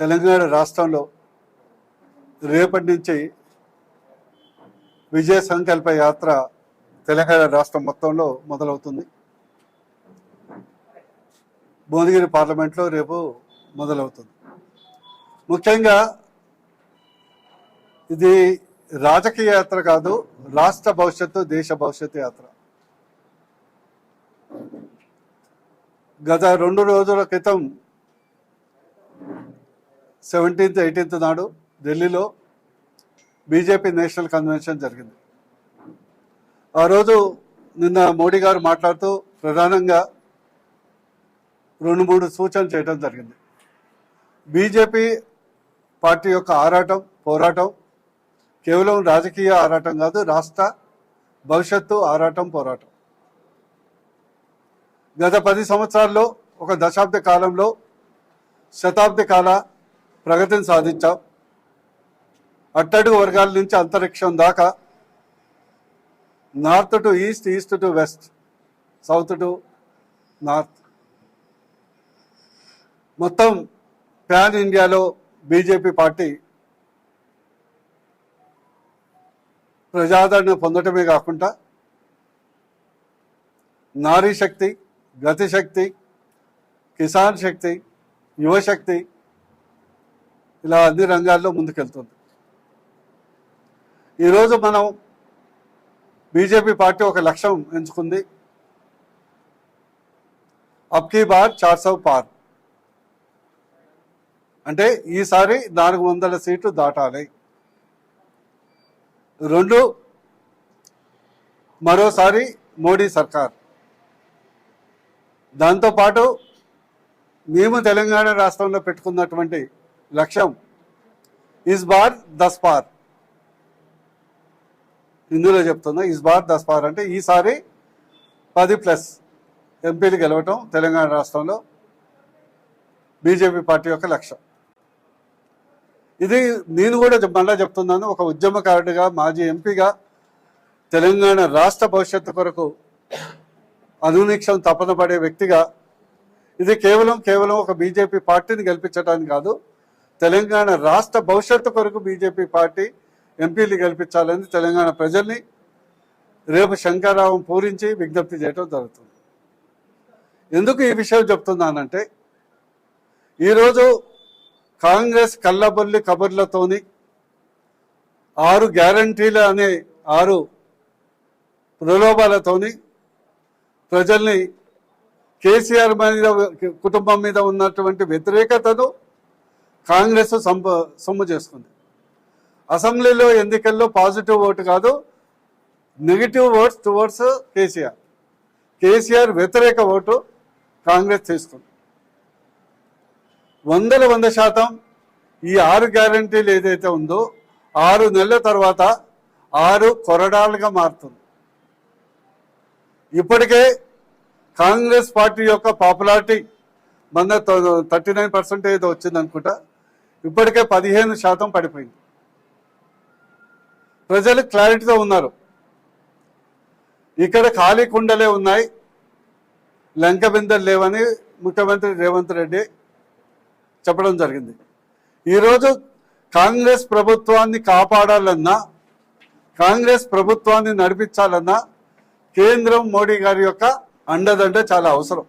తెలంగాణ రాష్ట్రంలో రేపటి నుంచి విజయ సంకల్ప యాత్ర తెలంగాణ రాష్ట్రం మొత్తంలో మొదలవుతుంది. భువనగిరి పార్లమెంట్లో రేపు మొదలవుతుంది. ముఖ్యంగా ఇది రాజకీయ యాత్ర కాదు, రాష్ట్ర భవిష్యత్తు, దేశ భవిష్యత్తు యాత్ర. గత 2 రోజుల క్రితం 17th, 18th నాడు ఢిల్లీలో బీజేపీ నేషనల్ కన్వెన్షన్ జరిగింది. ఆ రోజు నిన్న మోడీ గారు మాట్లాడుతూ ప్రధానంగా 2-3 సూచనలు చేయడం జరిగింది. బీజేపీ పార్టీ యొక్క పోరాటం కేవలం రాజకీయ ఆరాటం కాదు, రాష్ట్ర భవిష్యత్తు పోరాటం. గత 10 సంవత్సరాల్లో, ఒక దశాబ్ద కాలంలో శతాబ్ది కాల ప్రగతిని సాధించాం. అట్టడుగు వర్గాల నుంచి అంతరిక్షం దాకా, north to east, east to west, south to north, మొత్తం ప్యాన్ ఇండియాలో బీజేపీ పార్టీ ప్రజాదరణ పొందటమే కాకుండా నారీ శక్తి, గతిశక్తి, కిసాన్ శక్తి, యువశక్తి, ఇలా అన్ని రంగాల్లో ముందుకెళ్తుంది. ఈరోజు మనం బీజేపీ పార్టీ ఒక లక్ష్యం ఎంచుకుంది. అబ్కీ బార్ 400 పార్, అంటే ఈసారి 400 సీట్లు దాటాలి. 2, మరోసారి మోడీ సర్కార్. దాంతోపాటు మేము తెలంగాణ రాష్ట్రంలో పెట్టుకున్నటువంటి లక్ష్యం ఇస్ బార్ 10 పార్. ఇందులో చెప్తున్నా, ఇస్ బార్ 10 పార్ అంటే ఈసారి 10+ ఎంపీలు గెలవటం తెలంగాణ రాష్ట్రంలో బీజేపీ పార్టీ యొక్క లక్ష్యం. ఇది నేను కూడా మళ్ళా చెప్తున్నాను, ఒక ఉద్యమకారుడిగా, మాజీ ఎంపీగా, తెలంగాణ రాష్ట్ర భవిష్యత్తు కొరకు అనునిక్షం తపన పడే వ్యక్తిగా, ఇది కేవలం ఒక బీజేపీ పార్టీని గెలిపించడానికి కాదు, తెలంగాణ రాష్ట్ర భవిష్యత్తు కొరకు బీజేపీ పార్టీ ఎంపీలు గెలిపించాలని తెలంగాణ ప్రజల్ని రేపు శంకరావం పూరించి విజ్ఞప్తి చేయడం జరుగుతుంది. ఎందుకు ఈ విషయం చెప్తున్నానంటే, ఈరోజు కాంగ్రెస్ కళ్ళబొల్లి కబుర్లతోని 6 గ్యారంటీలు అనే 6 ప్రలోభాలతోని ప్రజల్ని, కేసీఆర్ మీద, కుటుంబం మీద ఉన్నటువంటి వ్యతిరేకతను కాంగ్రెస్ సొమ్ము చేసుకుంది. అసెంబ్లీలో ఎన్నికల్లో పాజిటివ్ ఓటు కాదు, నెగిటివ్ ఓట్స్ టువర్డ్స్ కేసీఆర్ వ్యతిరేక ఓటు కాంగ్రెస్ తీసుకుంది. 100% ఈ 6 గ్యారంటీలు ఏదైతే ఉందో 6 నెలల తర్వాత 6 కొరడాలుగా మారుతుంది. ఇప్పటికే కాంగ్రెస్ పార్టీ యొక్క పాపులారిటీ మన 39% ఏదో వచ్చింది అనుకుంటా, ఇప్పటికే 15% పడిపోయింది. ప్రజలు క్లారిటీతో ఉన్నారు. ఇక్కడ ఖాళీ కుండలే ఉన్నాయి, లంక బిందెలు లేవని ముఖ్యమంత్రి రేవంత్ రెడ్డి చెప్పడం జరిగింది. ఈరోజు కాంగ్రెస్ ప్రభుత్వాన్ని కాపాడాలన్నా, కాంగ్రెస్ ప్రభుత్వాన్ని నడిపించాలన్నా కేంద్రం మోడీ గారి యొక్క అండదండ చాలా అవసరం.